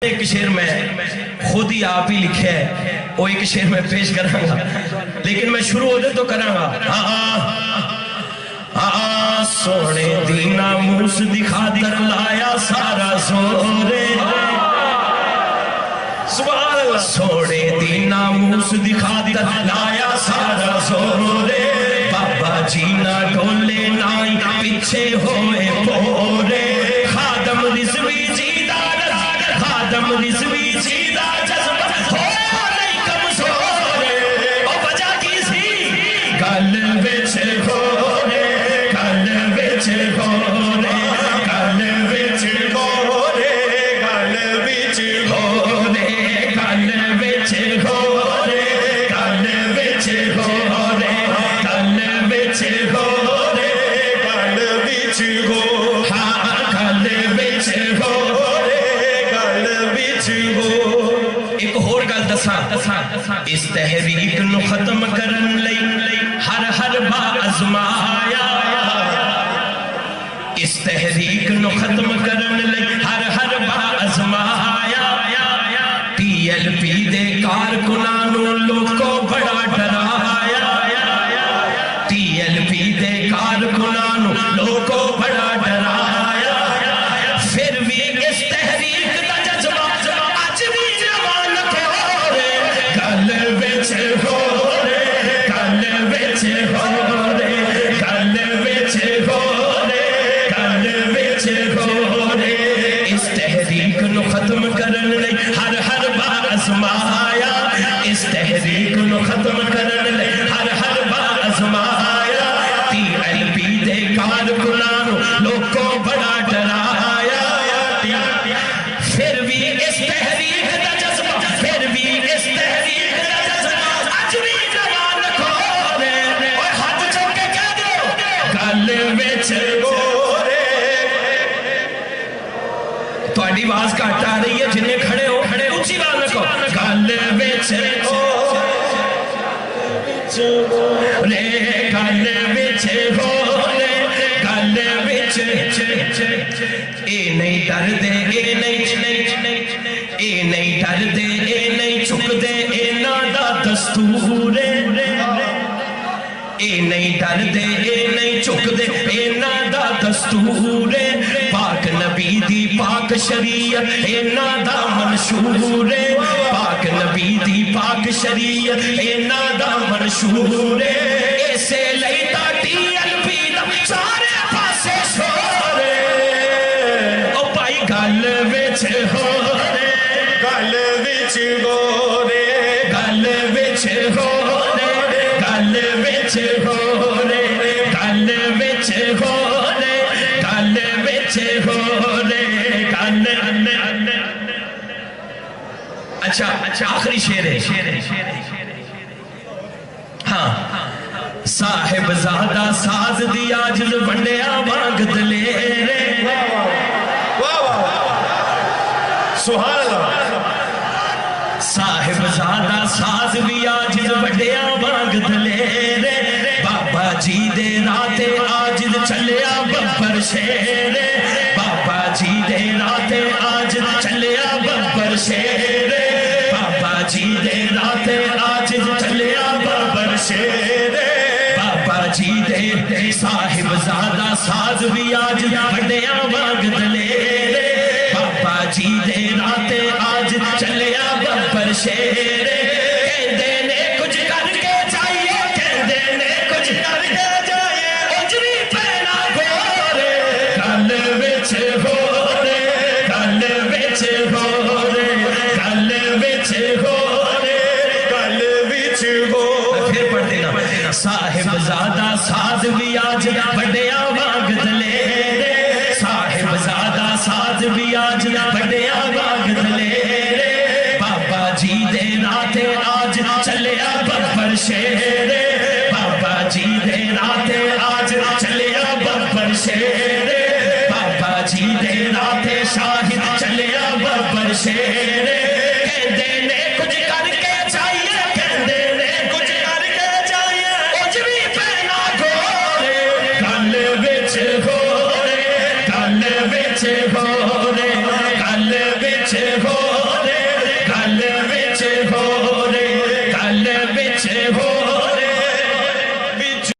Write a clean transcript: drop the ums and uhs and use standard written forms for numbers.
ایک شعر میں خود ہی آپ ہی لکھے ہے وہ ایک شعر میں پیش کروں گا لیکن میں شروع ہو دے تو کروں گا سونے دینا موس دکھا در لایا سارا زورے سبحان اللہ سونے دینا موس دکھا در لایا سارا زورے بابا جینا ڈولے نائی پیچھے ہوئے پورے خادم رضوی جیدہ خادم رضوی جیدہ جذبہ ہو نہیں کمزورے او بجا کی سی گل وچ گورے گل وچ گورے گل وچ گورے گل وچ گورے گل وچ گورے گل وچ گورے گل وچ گورے گل وچ گورے ہاں گل وچ گورے ایک اور گل دساں اس تحریک نو ختم کرن لئی ہر ہر با ازمایا اس تحریک نو ختم کرن لئی ہر ہر با ازمایا پی ایل پی دے کارکنانوں لوگوں بڑا ڈرایا پی ایل پی دے کارکنانوں لوگوں بڑا ڈرایا پھر بھی اس تحریک دا جذبہ آج بھی جوان کے ہو رے گل وچ ہو رے گل وچ ہو رے گل وچ ہو رے گل وچ ہو رے اس تحریک نو ختم کرن لئی ہر ہر با ازمایا اس تحریک نو ختم کرن لئی ہر ہر با ازمایا پی ایل پی دے کارکنانوں لوگوں بڑا ڈرایا پھر بھی اس تحریک دا جذبہ پھر بھی اس تحریک دا جذبہ آج بھی جوان کو رے اور ہاتھ چوک کے کہہ دو گل وچ گورے تو اڈی آواز کٹ آ رہی ہے جنہیں کھڑے ہو کھڑے اونچی آواز رکھو گل وچ گورے گل وچ گورے گل وچ اے نہیں ڈر دے اے نہیں ڈر دے اے نہیں چک دے اے نادا دستور اے نہیں ڈر دے اے نہیں چک دے اے نادا دستور پاک نبی دی پاک شریعت اے نادا منشور پاک نبی دی پاک شریعت اے نادا منشور ایسے لیتا ٹی ایل پی دا سارے پاسے شورے او پائی گل وچ ہو رے گل وچ گورے گل وچ ہو رے گل وچ ہو رے گل وچ ہو رے گل وچ ہو رے گل اچھا آخری شعر ہے ہاں صاحب زادہ ساز دی آجز بندیا وانگ دلے رے سبحان اللہ صاحب زادہ ساز بھی آجز بندیا وانگ دلے رے بابا جی دے راتے آجز چلیا ببر شیرے بابا جی دے راتے آجز چلیا ببر شیرے بابا جی دے راتے آجز چلیا ببر شیرے بابا جی دے صاحب زادہ ساز بھی آج بڑیا وانگ دلے بابا جی دے راتے آج چلیا ببر شیرے کہندے نے کچھ کر کے جائیے کہندے نے کچھ کر کے جائیے اجری پینا گورے گل وچ ہو رے گل وچ ہو رے گل وچ ہو رے گل وچ ہو پھر پڑھ دینا صاحب زادہ ساز بھی آج بڑیا وانگ دلے صاحب زادہ ساز بھی آج بڑیا وانگ دلے بابا جی دے راتے آج چلیا ببر شیرے بابا جی دے راتے آج چلیا ببر شیرے بابا جی دے راتے شاہد چلیا ببر شیرے کہندے نے کچھ کر کے چاہیے کہندے نے کچھ کر کے چاہیے اجری پینا گورے گل وچ ہو رے گل وچ ہو رے گل وچ ہو پیچھے ہو